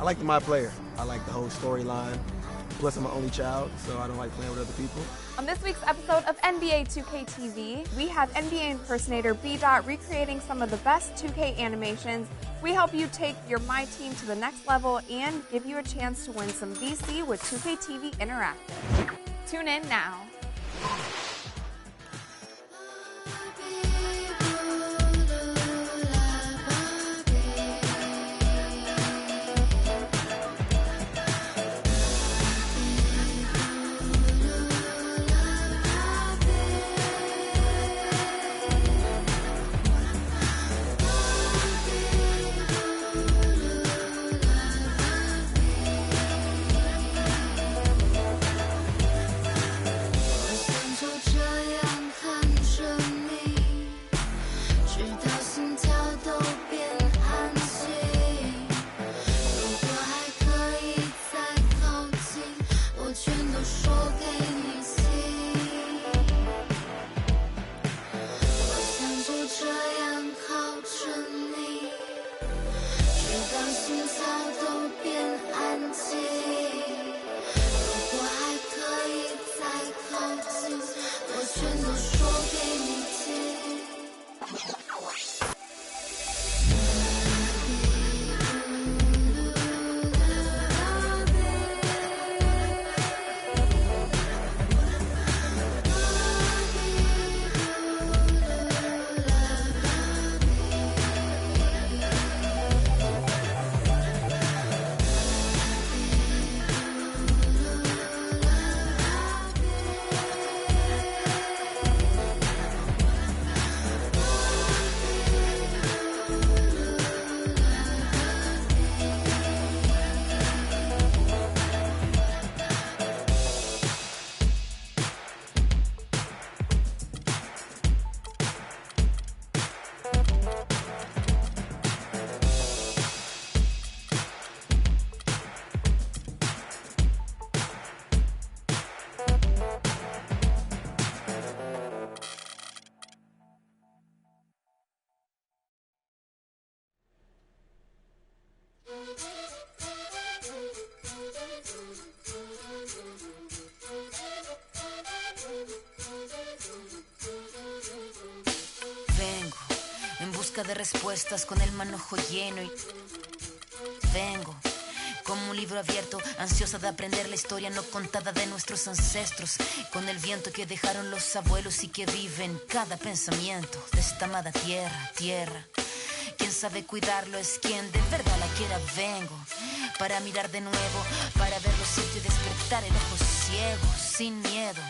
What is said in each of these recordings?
I like the My Player. I like the whole storyline. Plus, I'm an only child, so I don't like playing with other people. On this week's episode of NBA 2K TV, we have NBA impersonator B-Dot recreating some of the best 2K animations. We help you take your My Team to the next level and give you a chance to win some VC with 2K TV Interactive. Tune in now. Vengo en busca de respuestas con el manojo lleno y vengo como un libro abierto, ansiosa de aprender la historia no contada de nuestros ancestros, con el viento que dejaron los abuelos y que vive en cada pensamiento de esta amada tierra. Quien sabe cuidarlo es quien de verdad la quiera. Vengo para mirar de nuevo, para ver lo cierto y despertar el ojo ciego, sin miedo.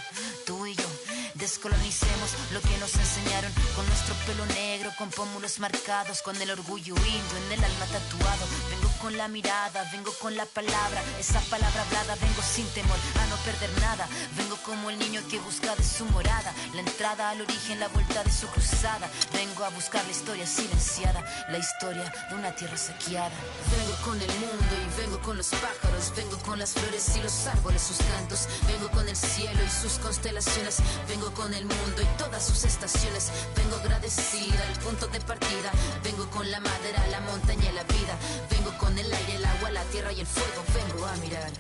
Tú y yo descolonicemos lo que nos enseñaron, con nuestro pelo negro, con pómulos marcados, con el orgullo indio en el alma tatuado. Vengo con la mirada, vengo con la palabra, esa palabra hablada. Vengo sin temor a no perder nada. Vengo como el niño que busca de su morada la entrada al origen, la vuelta de su cruzada. Vengo a buscar la historia silenciada, la historia de una tierra saqueada. Vengo con el mundo y vengo con los pájaros, vengo con las flores y los árboles, sus cantos. Vengo con el cielo y sus constelaciones, vengo con el mundo y todas sus estaciones. Vengo agradecida al punto de partida, vengo con la madera, la montaña y la vida. Vengo con el aire, el agua, la tierra y el fuego. Vengo a mirar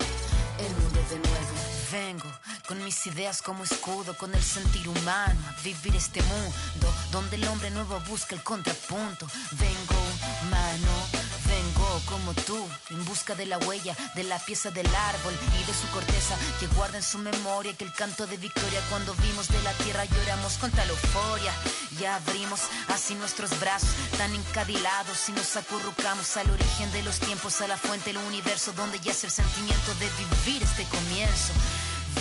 el mundo de nuevo. Vengo con mis ideas como escudo, con el sentir humano, a vivir este mundo donde el hombre nuevo busca el contrapunto. Vengo humano, vengo como tú, en busca de la huella, de la pieza del árbol y de su corteza, que guarda en su memoria que el canto de victoria cuando vimos de la tierra lloramos con tal euforia. Ya abrimos así nuestros brazos tan encadilados y nos acurrucamos al origen de los tiempos, a la fuente del universo donde yace el sentimiento de vivir este comienzo.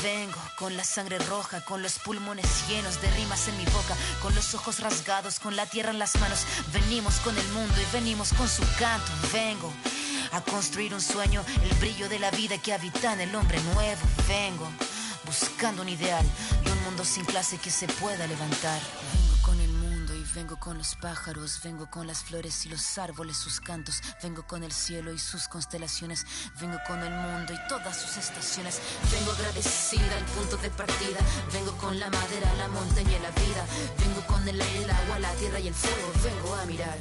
Vengo con la sangre roja, con los pulmones llenos de rimas en mi boca, con los ojos rasgados, con la tierra en las manos. Venimos con el mundo y venimos con su canto. Vengo a construir un sueño, el brillo de la vida que habita en el hombre nuevo. Vengo buscando un ideal de un mundo sin clase que se pueda levantar. Vengo con el mundo y vengo con los pájaros, vengo con las flores y los árboles, sus cantos. Vengo con el cielo y sus constelaciones, vengo con el mundo y todas sus estaciones. Vengo agradecida al punto de partida, vengo con la madera, la montaña y la vida. Vengo con el aire, el agua, la tierra y el fuego. Vengo a mirar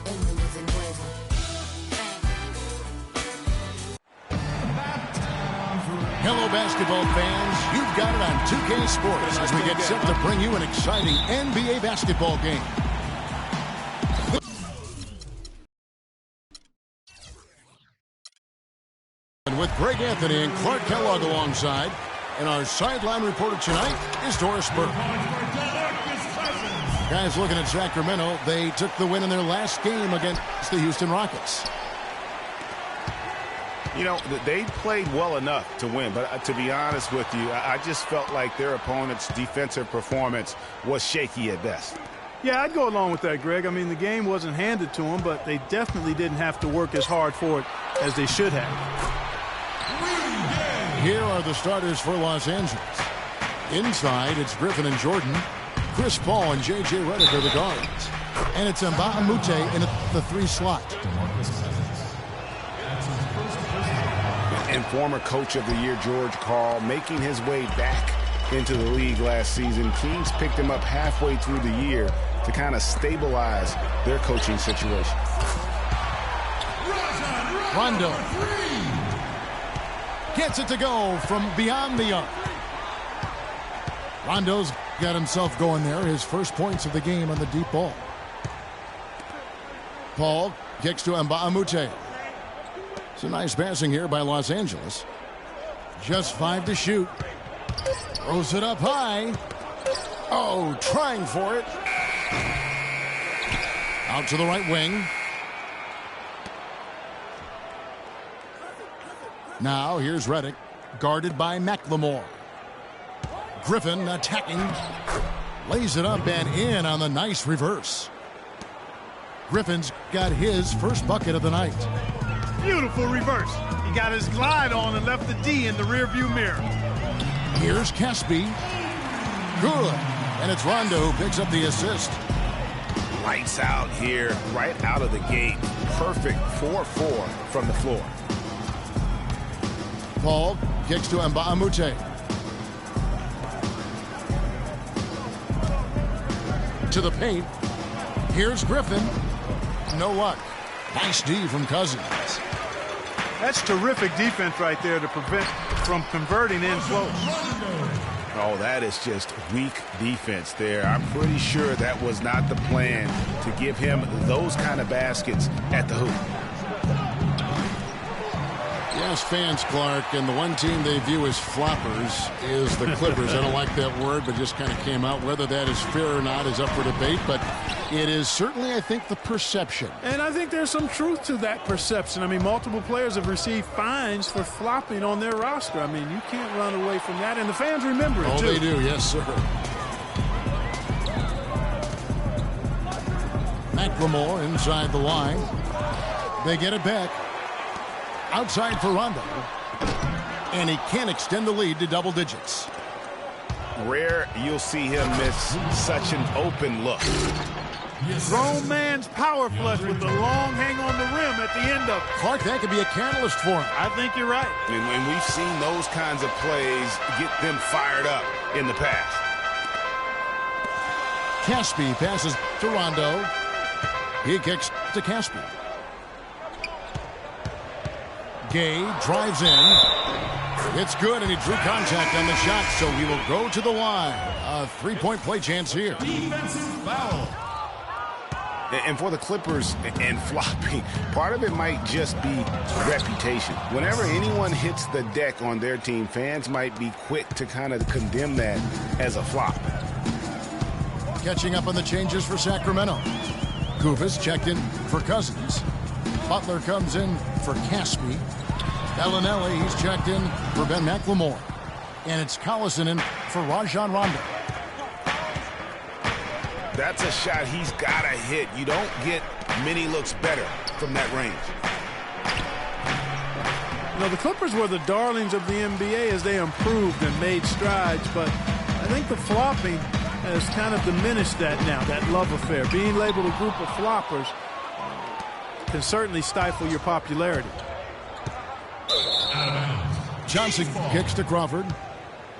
el mundo de nuevo. Hello, basketball fans. You've got it on 2K Sports as we get set to bring you an exciting NBA basketball game. And with Greg Anthony and Clark Kellogg alongside, and our sideline reporter tonight is Doris Burke. Guys, looking at Sacramento, they took the win in their last game against the Houston Rockets. You know, they played well enough to win, but to be honest with you, I just felt like their opponent's defensive performance was shaky at best. Yeah, I'd go along with that, Greg. I mean, the game wasn't handed to them, but they definitely didn't have to work as hard for it as they should have. Here are the starters for Los Angeles. Inside, it's Griffin and Jordan. Chris Paul and J.J. Redick are the guards. And it's Mbah a Moute in the 3 slot. And former Coach of the Year George Karl making his way back into the league last season. Teams picked him up halfway through the year to kind of stabilize their coaching situation. Rondo gets it to go from beyond the arc. Rondo's got himself going there. His first points of the game on the deep ball. Paul kicks to Mbah a Moute. It's a nice passing here by Los Angeles. Just 5 to shoot. Throws it up high. Oh, trying for it. Out to the right wing. Now here's Redick, guarded by McLemore. Griffin attacking. Lays it up and in on the nice reverse. Griffin's got his first bucket of the night. Beautiful reverse. He got his glide on and left the D in the rearview mirror. Here's Caspi. Good. And it's Rondo who picks up the assist. Lights out here, right out of the gate. Perfect 4-4 from the floor. Paul kicks to Mbah a Moute. To the paint. Here's Griffin. No luck. Nice D from Cousins. That's terrific defense right there to prevent from converting in close. Oh, that is just weak defense there. I'm pretty sure that was not the plan to give him those kind of baskets at the hoop. Yes, fans, Clark, and the one team they view as floppers is the Clippers. I don't like that word, but just kind of came out. Whether that is fair or not is up for debate, but it is certainly, I think, the perception. And I think there's some truth to that perception. I mean, multiple players have received fines for flopping on their roster. I mean, you can't run away from that, and the fans remember it, too. Oh, they do, yes, sir. McLemore inside the line. They get it back. Outside for Rondo. And he can't extend the lead to double digits. Rare you'll see him miss such an open look. Grown man's power flush with the long hang on the rim at the end of it. Clark, that could be a catalyst for him. I think you're right. And we've seen those kinds of plays get them fired up in the past. Caspi passes to Rondo. He kicks to Caspi. Gay drives in. It's good, and he drew contact on the shot, so he will go to the line. A 3-point play chance here. Defensive foul. And for the Clippers and flopping, part of it might just be reputation. Whenever anyone hits the deck on their team, fans might be quick to kind of condemn that as a flop. Catching up on the changes for Sacramento. Kufis checked in for Cousins. Butler comes in for Caspi. Bellinelli, he's checked in for Ben McLemore. And it's Collison in for Rajon Rondo. That's a shot he's got to hit. You don't get many looks better from that range. You know, the Clippers were the darlings of the NBA as they improved and made strides, but I think the flopping has kind of diminished that now, that love affair. Being labeled a group of floppers can certainly stifle your popularity. Johnson kicks to Crawford,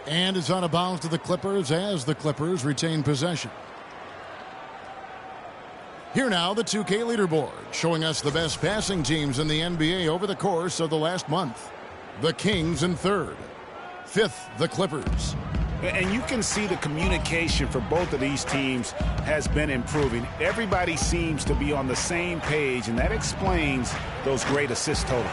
and it's out of bounds to the Clippers as the Clippers retain possession. Here now, the 2K leaderboard, showing us the best passing teams in the NBA over the course of the last month. The Kings in third. 5th, the Clippers. And you can see the communication for both of these teams has been improving. Everybody seems to be on the same page, and that explains those great assist totals.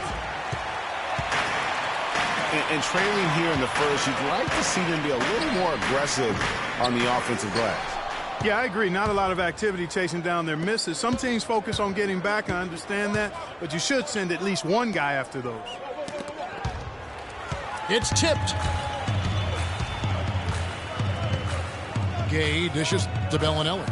And trailing here in the first, you'd like to see them be a little more aggressive on the offensive glass. Yeah, I agree. Not a lot of activity chasing down their misses. Some teams focus on getting back. I understand that. But you should send at least one guy after those. It's tipped. Gay dishes to Bellinelli.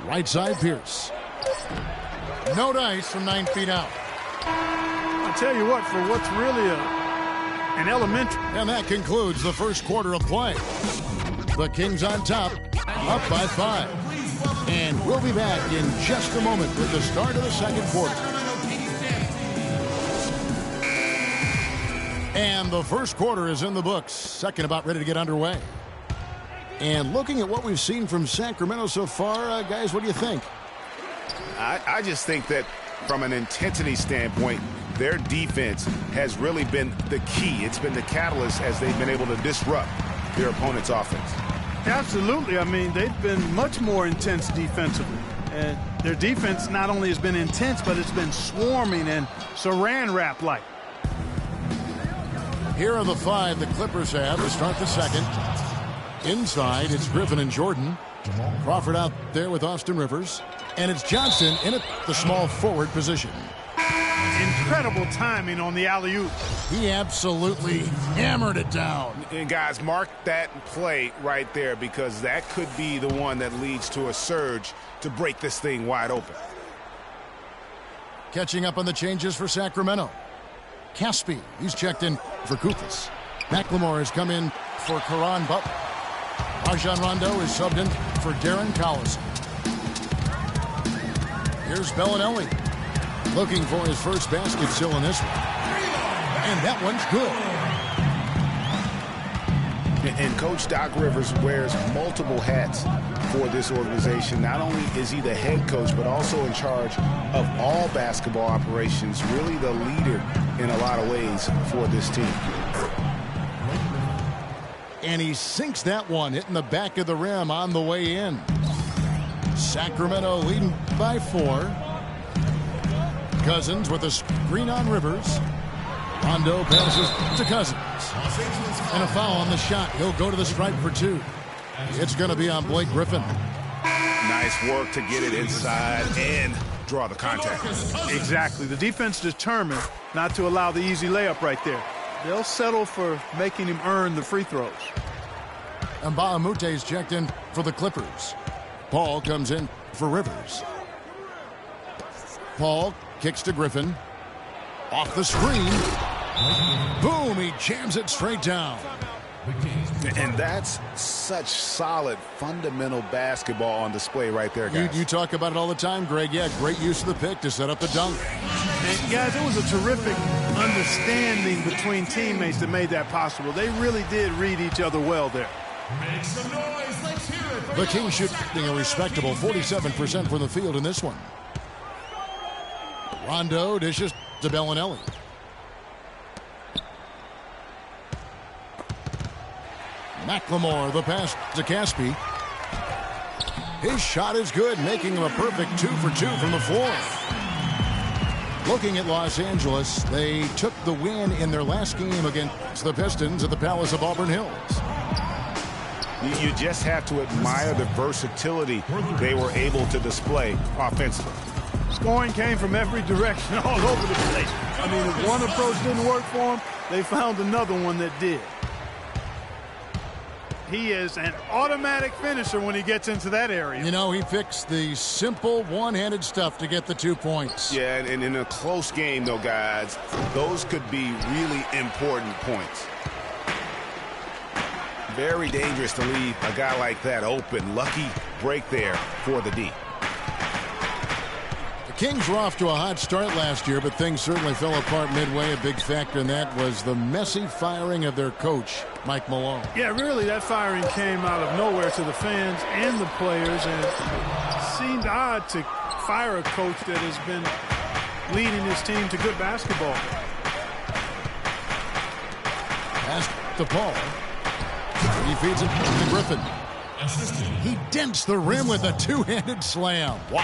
Right side, Pierce. No dice from 9 feet out. I'll tell you what, for what's really an elementary. And that concludes the first quarter of play. The Kings on top, up by 5. And we'll be back in just a moment with the start of the second quarter. And the first quarter is in the books. Second about ready to get underway. And looking at what we've seen from Sacramento so far, guys, what do you think? I just think that from an intensity standpoint, their defense has really been the key. It's been the catalyst as they've been able to disrupt their opponent's offense. Absolutely. I mean, they've been much more intense defensively. And their defense not only has been intense, but it's been swarming and saran wrap-like. Here are the 5 the Clippers have to start the second. Inside, it's Griffin and Jordan. Crawford out there with Austin Rivers. And it's Johnson in at the small forward position. Incredible timing on the alley-oop. He absolutely hammered it down. And guys, mark that play right there, because that could be the one that leads to a surge to break this thing wide open. Catching up on the changes for Sacramento. Caspi, he's checked in for Koufos. McLemore has come in for Caron Butler. Rajon Rondo is subbed in for Darren Collison. Here's Bellinelli, looking for his first basket still in this one. And that one's good. And Coach Doc Rivers wears multiple hats for this organization. Not only is he the head coach, but also in charge of all basketball operations, really the leader in a lot of ways for this team. And he sinks that one, hitting the back of the rim on the way in. Sacramento leading by 4. Cousins with a screen on Rivers. Rondo passes to Cousins. And a foul on the shot. He'll go to the stripe for 2. It's going to be on Blake Griffin. Nice work to get it inside and draw the contact. Exactly. The defense determined not to allow the easy layup right there. They'll settle for making him earn the free throws. And Bahamute's checked in for the Clippers. Paul comes in for Rivers. Paul kicks to Griffin. Off the screen. Boom, he jams it straight down. And that's such solid, fundamental basketball on display right there, guys. You talk about it all the time, Greg. Yeah, great use of the pick to set up the dunk. And guys, it was a terrific understanding between teammates that made that possible. They really did read each other well there. Make some noise. Let's hear it for The Kings shooting a respectable 47% from the field in this one. Rondo dishes to Bellinelli. McLemore, the pass to Caspi. His shot is good, making him a perfect 2 for 2 from the floor. Looking at Los Angeles, they took the win in their last game against the Pistons at the Palace of Auburn Hills. You just have to admire the versatility they were able to display offensively. Scoring came from every direction, all over the place. I mean, if one approach didn't work for them, they found another one that did. He is an automatic finisher when he gets into that area. You know, he picks the simple one-handed stuff to get the 2 points. Yeah, and in a close game, though, guys, those could be really important points. Very dangerous to leave a guy like that open. Lucky break there for the D. The Kings were off to a hot start last year, but things certainly fell apart midway. A big factor in that was the messy firing of their coach, Mike Malone. Yeah, really, that firing came out of nowhere to the fans and the players, and it seemed odd to fire a coach that has been leading his team to good basketball. Pass to Paul. He feeds it to Griffin. He dents the rim with a two-handed slam. Wow.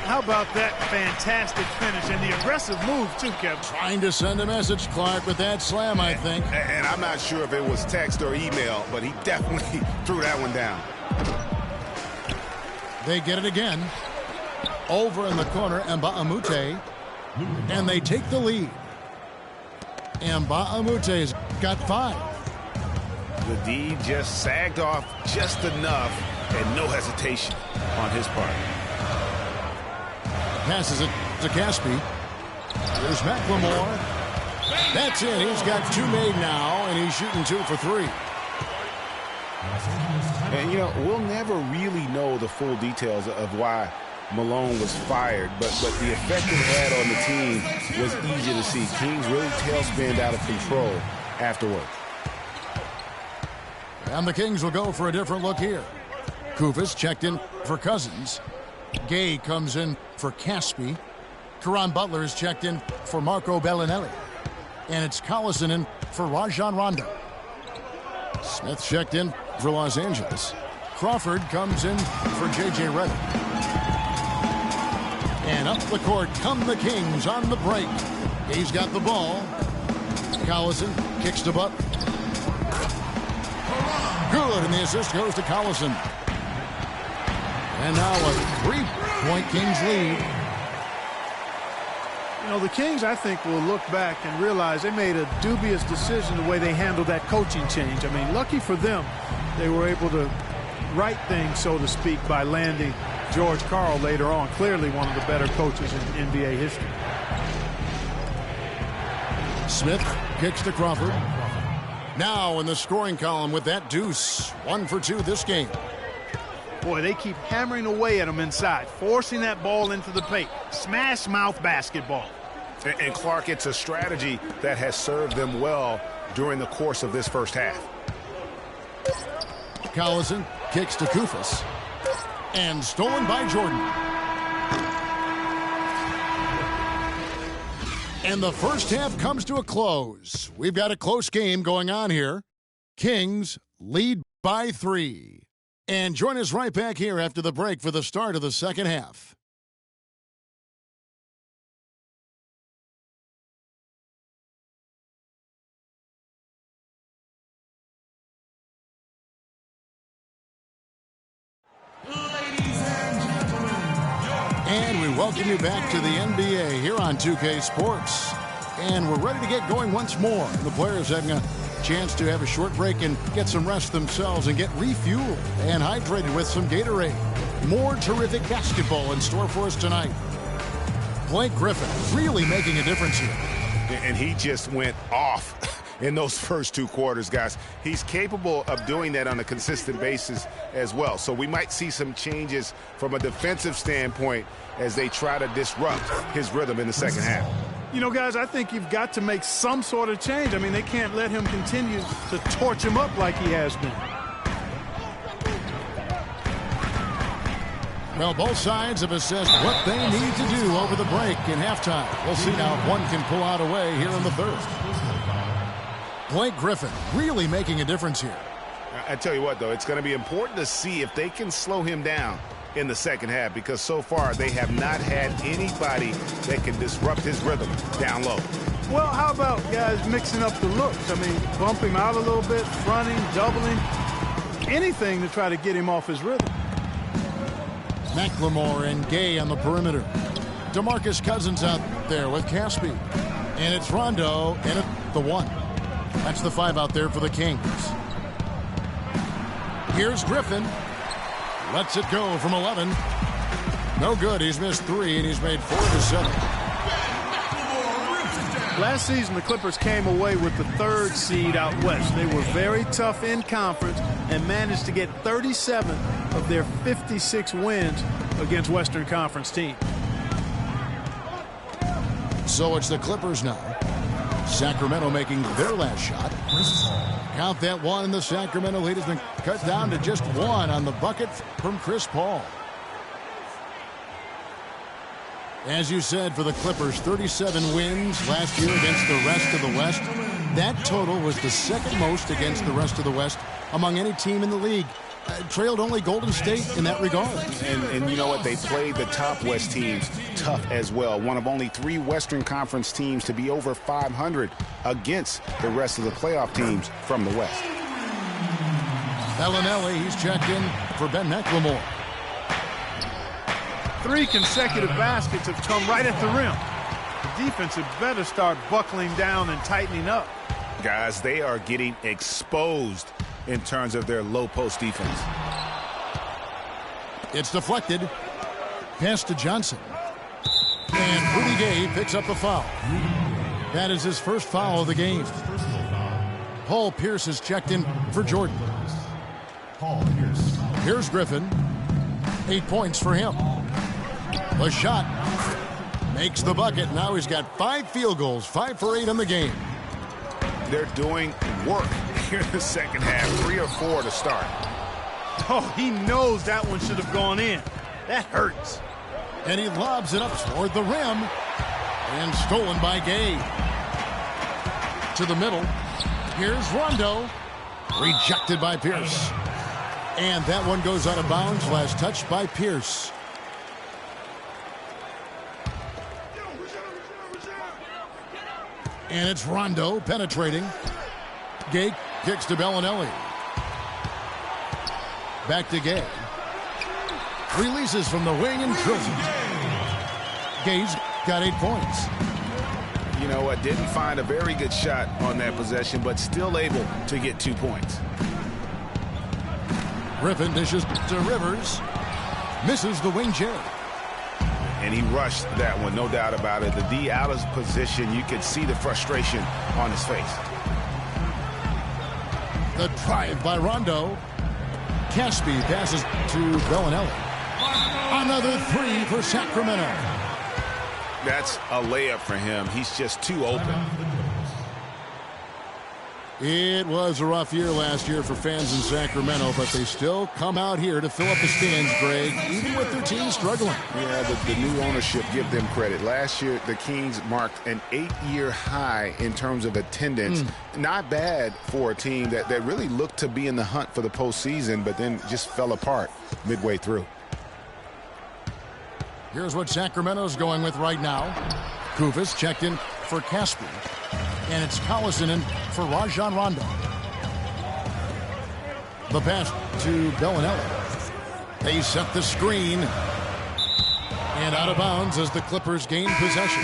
How about that fantastic finish and the aggressive move, too, Kevin? Trying to send a message, Clark, with that slam, I think. And I'm not sure if it was text or email, but he definitely threw that one down. They get it again. Over in the corner, Mba'amute. And they take the lead. Mba'amute's got 5. The D just sagged off just enough and no hesitation on his part. Passes it to Caspi. There's McLemore. That's it. He's got 2 made now, and he's shooting 2 for 3. And, you know, we'll never really know the full details of why Malone was fired, but the effect it had on the team was easy to see. Kings really tailspinned out of control afterward. And the Kings will go for a different look here. Kufis checked in for Cousins. Gay comes in for Caspi. Caron Butler is checked in for Marco Bellinelli. And it's Collison in for Rajon Rondo. Smith checked in for Los Angeles. Crawford comes in for J.J. Redick. And up the court come the Kings on the break. He's got the ball. Collison kicks to Butler. Good, and the assist goes to Collison. And now a 3-point Kings lead. You know, the Kings, I think, will look back and realize they made a dubious decision the way they handled that coaching change. I mean, lucky for them, they were able to right things, so to speak, by landing George Karl later on. Clearly one of the better coaches in NBA history. Smith kicks to Crawford. Now in the scoring column with that deuce. 1 for 2 this game. Boy, they keep hammering away at him inside, forcing that ball into the paint. Smash mouth basketball. And Clark, it's a strategy that has served them well during the course of this first half. Collison kicks to Kufis. And stolen by Jordan. And the first half comes to a close. We've got a close game going on here. Kings lead by 3. And join us right back here after the break for the start of the second half. And we welcome you back to the NBA here on 2K Sports. And we're ready to get going once more. The players having a chance to have a short break and get some rest themselves and get refueled and hydrated with some Gatorade. More terrific basketball in store for us tonight. Blake Griffin really making a difference here. And he just went off in those first 2 quarters, guys. He's capable of doing that on a consistent basis as well. So we might see some changes from a defensive standpoint as they try to disrupt his rhythm in the second half. You know, guys, I think you've got to make some sort of change. I mean, they can't let him continue to torch him up like he has been. Well, both sides have assessed what they need to do over the break in halftime. We'll see now if one can pull out a way here in the third. Blake Griffin really making a difference here. I tell you what, though, it's going to be important to see if they can slow him down in the second half, because so far they have not had anybody that can disrupt his rhythm down low. Well, how about guys mixing up the looks? I mean, bump him out a little bit, fronting, doubling, anything to try to get him off his rhythm. McLemore and Gay on the perimeter. DeMarcus Cousins out there with Caspi. And it's Rondo in at the 1. That's the 5 out there for the Kings. Here's Griffin. Lets it go from 11. No good. He's missed 3, and he's made 4 to 7. Last season, the Clippers came away with the 3rd seed out west. They were very tough in conference and managed to get 37 of their 56 wins against Western Conference teams. So it's the Clippers now. Sacramento making their last shot. Count that 1, and the Sacramento lead has been cut down to just 1 on the bucket from Chris Paul. As you said, for the Clippers, 37 wins last year against the rest of the West. That total was the second most against the rest of the West among any team in the league. Trailed only Golden State in that regard. And you know what? They played the top West teams tough as well. One of only 3 Western Conference teams to be over 500 against the rest of the playoff teams from the West. Bellinelli, he's checked in for Ben McLemore. 3 consecutive baskets have come right at the rim. The defense had better start buckling down and tightening up. Guys, they are getting exposed in terms of their low post defense. It's deflected. Pass to Johnson. And Rudy Gay picks up the foul. That is his first foul of the game. Paul Pierce is checked in for Jordan. Here's Griffin. 8 points for him. The shot makes the bucket. Now he's got 5 field goals, 5 for 8 in the game. They're doing work here in the second half. 3 or 4 to start. Oh, he knows that one should have gone in. That hurts. And he lobs it up toward the rim. And stolen by Gay. To the middle. Here's Rondo. Rejected by Pierce. And that one goes out of bounds. Last touch by Pierce. And it's Rondo penetrating. Gay kicks to Bellinelli. Back to Gay. Releases from the wing and drills it. Gay's got 8 points. You know what? Didn't find a very good shot on that possession, but still able to get 2 points. Griffin dishes to Rivers. Misses the wing J. And he rushed that one, no doubt about it. The D out of position, you could see the frustration on his face. The drive by Rondo. Caspi passes to Bellinelli. Another 3 for Sacramento. That's a layup for him. He's just too open. It was a rough year last year for fans in Sacramento, but they still come out here to fill up the stands, Greg, even with their team struggling. Yeah, the new ownership, give them credit. Last year, the Kings marked an 8-year high in terms of attendance. Not bad for a team that really looked to be in the hunt for the postseason, but then just fell apart midway through. Here's what Sacramento's going with right now. Kufis checked in for Caspi. And it's Collison in for Rajon Rondo. The pass to Bellinelli. They set the screen. And out of bounds as the Clippers gain possession.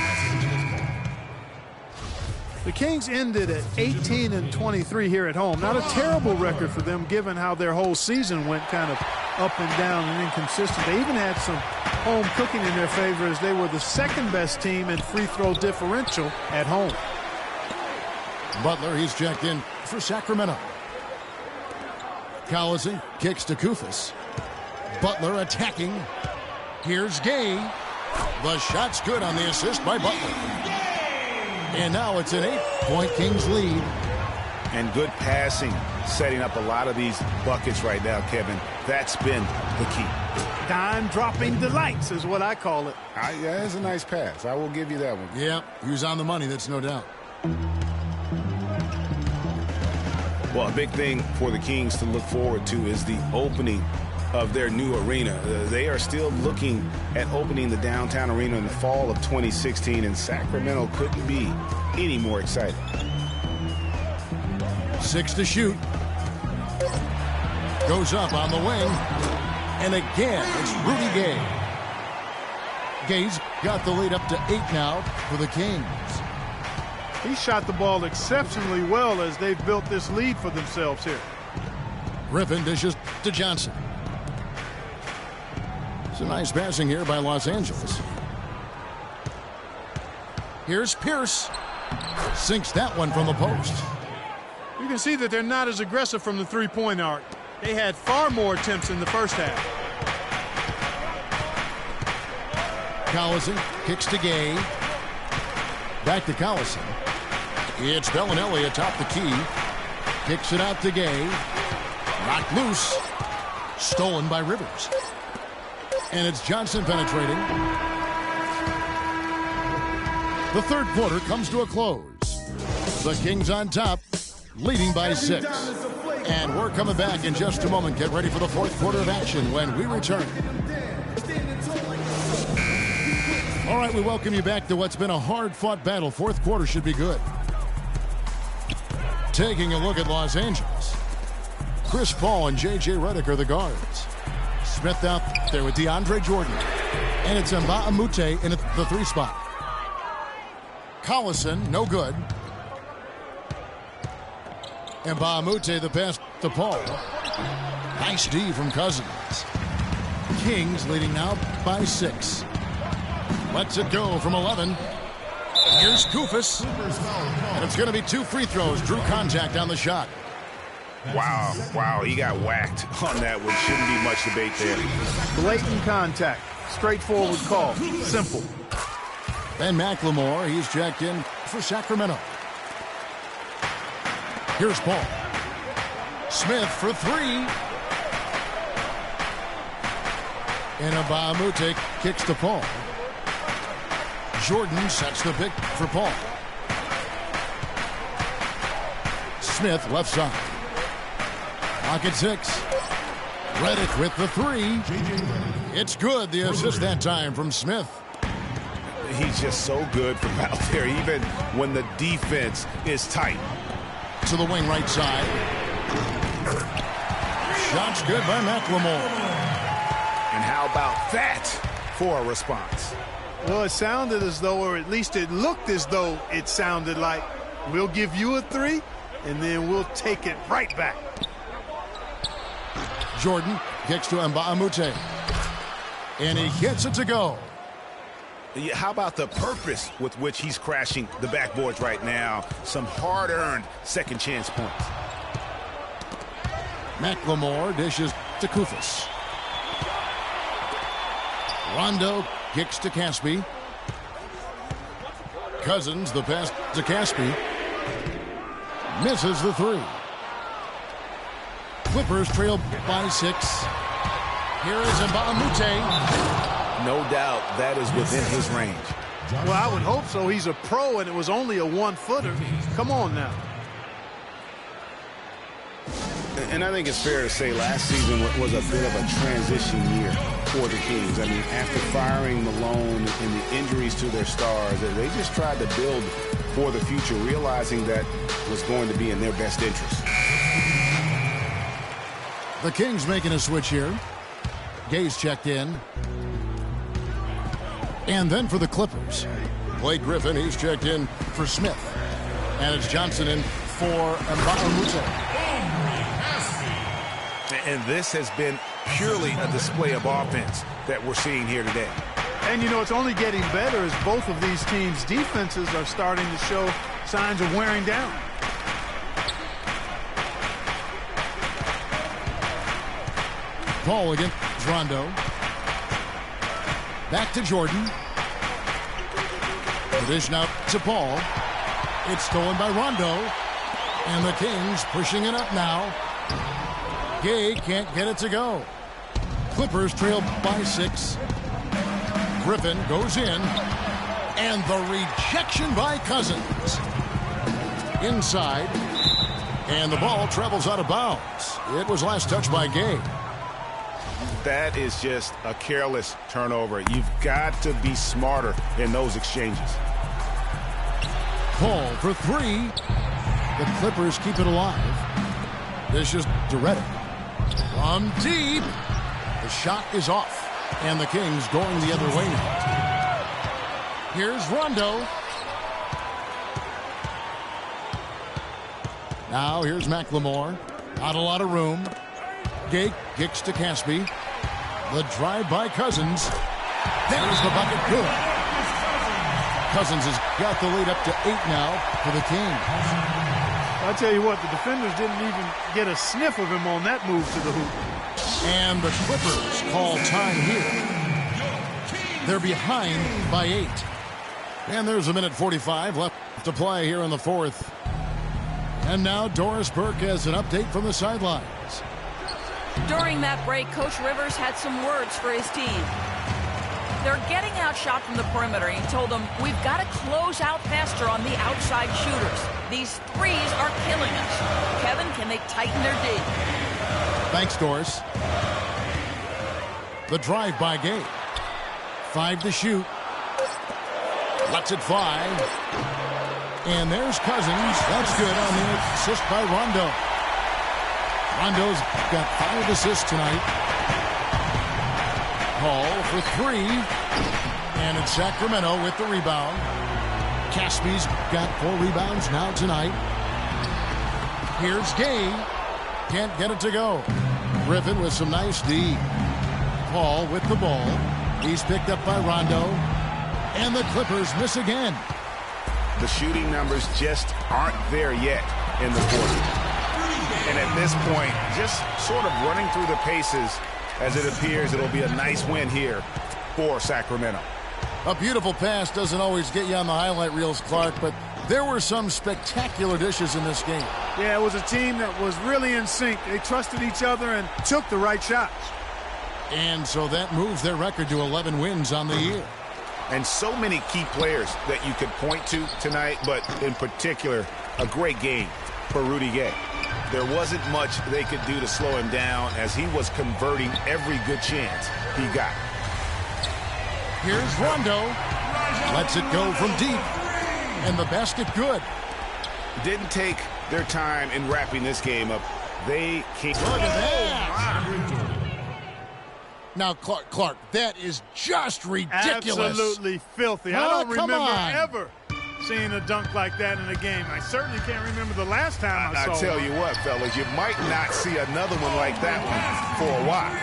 The Kings ended at 18-23 here at home. Not a terrible record for them given how their whole season went kind of up and down and inconsistent. They even had some home cooking in their favor as they were the second best team in free throw differential at home. Butler, he's checked in for Sacramento. Collison kicks to Kufis. Butler attacking. Here's Gay. The shot's good on the assist by Butler. And now it's an 8-point Kings lead. And good passing, setting up a lot of these buckets right now, Kevin. That's been the key. Dime-dropping delights is what I call it. Yeah, that's a nice pass. I will give you that one. Yeah, he was on the money, that's no doubt. Well, a big thing for the Kings to look forward to is the opening of their new arena. They are still looking at opening the downtown arena in the fall of 2016, and Sacramento couldn't be any more excited. 6 to shoot. Goes up on the wing. And again, it's Rudy Gay. Gay's got the lead up to 8 now for the Kings. He shot the ball exceptionally well as they've built this lead for themselves here. Griffin dishes to Johnson. It's a nice passing here by Los Angeles. Here's Pierce. Sinks that one from the post. You can see that they're not as aggressive from the three-point arc. They had far more attempts in the first half. Collison kicks to Gay. Back to Collison. It's Bellinelli atop the key. Kicks it out to Gay. Knocked loose. Stolen by Rivers. And it's Johnson penetrating. The third quarter comes to a close. The Kings on top, leading by 6. And we're coming back in just a moment. Get ready for the fourth quarter of action when we return. All right, we welcome you back to what's been a hard-fought battle. Fourth quarter should be good. Taking a look at Los Angeles. Chris Paul and J.J. Redick are the guards. Smith out there with DeAndre Jordan. And it's Mbah a Moute in the 3 spot. Collison, no good. Mbah a Moute, the pass to Paul. Nice D from Cousins. Kings leading now by 6. Lets it go from 11. Here's Koufos. And it's going to be 2 free throws. Drew contact on the shot. Wow, he got whacked on that one. Shouldn't be much debate there. Blatant contact. Straightforward call. Simple. Ben McLemore, he's checked in for Sacramento. Here's Paul. Smith for 3. And Mbah a Moute kicks to Paul. Jordan sets the pick for Paul. Smith left side. Pocket 6. Redick with the 3. It's good. The assist that time from Smith. He's just so good from out there, even when the defense is tight. To the wing right side. Shots good by McLemore. And how about that for a response? Well, it sounded as though, or at least it looked as though it sounded like, we'll give you a 3, and then we'll take it right back. Jordan kicks to Mbah a Moute. And he gets it to go. How about the purpose with which he's crashing the backboards right now? Some hard-earned second chance points. McLemore dishes to Koufos. Rondo kicks to Caspi. Cousins, the pass to Caspi. Misses the 3. Clippers trail by 6. Here is Mbah a Moute. No doubt that is within his range. Well, I would hope so. He's a pro, and it was only a 1-footer. Come on now. And I think it's fair to say last season was a bit of a transition year for the Kings. I mean, after firing Malone and the injuries to their stars, they just tried to build for the future, realizing that was going to be in their best interest. The Kings making a switch here. Gay's checked in. And then for the Clippers, Blake Griffin, he's checked in for Smith. And it's Johnson in for Mbah a Moute. And this has been purely a display of offense that we're seeing here today. And, you know, it's only getting better as both of these teams' defenses are starting to show signs of wearing down. Paul against Rondo. Back to Jordan. The dish now to Paul. It's stolen by Rondo. And the Kings pushing it up now. Gay can't get it to go. Clippers trail by 6. Griffin goes in. And the rejection by Cousins. Inside. And the ball travels out of bounds. It was last touched by Gay. That is just a careless turnover. You've got to be smarter in those exchanges. Paul for 3. The Clippers keep it alive. This is to Redick. From deep. The shot is off. And the Kings going the other way now. Here's Rondo. Now here's McLemore. Not a lot of room. Gay kicks to Caspi. The drive by Cousins. There's the bucket. Good. Cousins has got the lead up to 8 now for the Kings. I'll tell you what, the defenders didn't even get a sniff of him on that move to the hoop. And the Clippers call time here. They're behind by 8. And there's a minute 45 left to play here in the fourth. And now Doris Burke has an update from the sidelines. During that break, Coach Rivers had some words for his team. They're getting outshot from the perimeter. He told them, we've got to close out faster on the outside shooters. These threes are killing us. Kevin, can they tighten their D? Thanks, Doris. The drive by Gabe. 5 to shoot. Lets it fly. And there's Cousins. That's good on the assist by Rondo. Rondo's got 5 assists tonight. Hall for 3. And it's Sacramento with the rebound. Caspi's got 4 rebounds now tonight. Here's Gay. Can't get it to go. Griffin with some nice D. Paul with the ball. He's picked up by Rondo. And the Clippers miss again. The shooting numbers just aren't there yet in the quarter. And at this point, just sort of running through the paces as it appears it'll be a nice win here for Sacramento. A beautiful pass doesn't always get you on the highlight reels, Clark, but there were some spectacular dishes in this game. Yeah, it was a team that was really in sync. They trusted each other and took the right shots. And so that moves their record to 11 wins on the year. And so many key players that you could point to tonight, but in particular, a great game for Rudy Gay. There wasn't much they could do to slow him down as he was converting every good chance he got. Here's Rondo. Lets it go from deep. And the basket good. Didn't take their time in wrapping this game up. They came. Look at that. Now, Clark, that is just ridiculous. Absolutely filthy. I don't come remember on. ever seeing a dunk like that in a game. I certainly can't remember the last time I saw I tell one. you what, fellas, you might not see another one like that one for a while.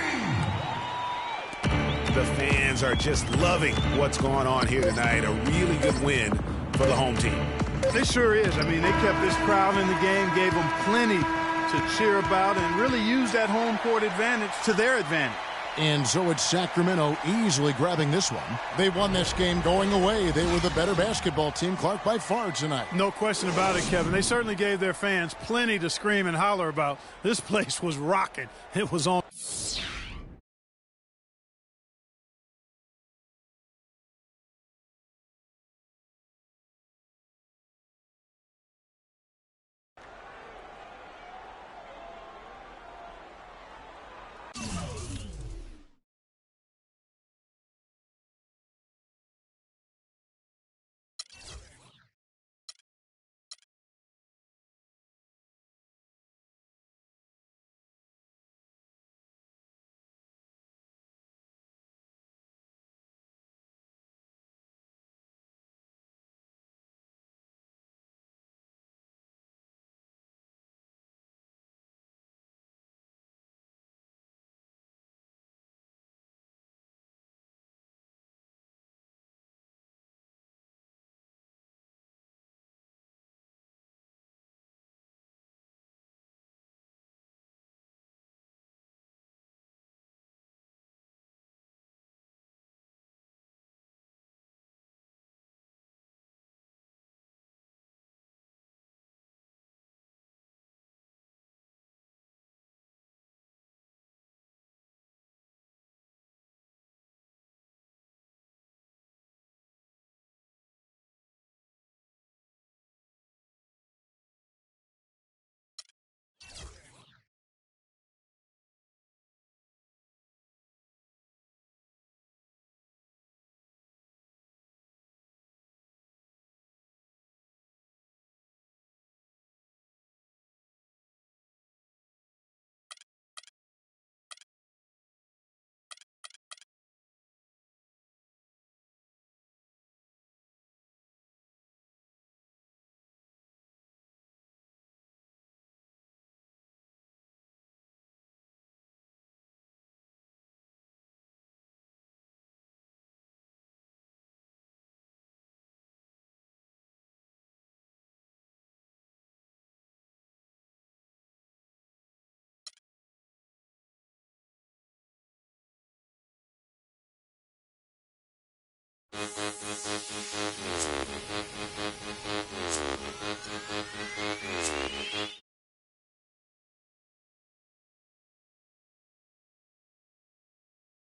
The fans are just loving what's going on here tonight. A really good win for the home team. It sure is. I mean, they kept this crowd in the game, gave them plenty to cheer about, and really used that home court advantage to their advantage. And so it's Sacramento easily grabbing this one. They won this game going away. They were the better basketball team, Clark, by far tonight. No question about it, Kevin. They certainly gave their fans plenty to scream and holler about. This place was rocking. It was on.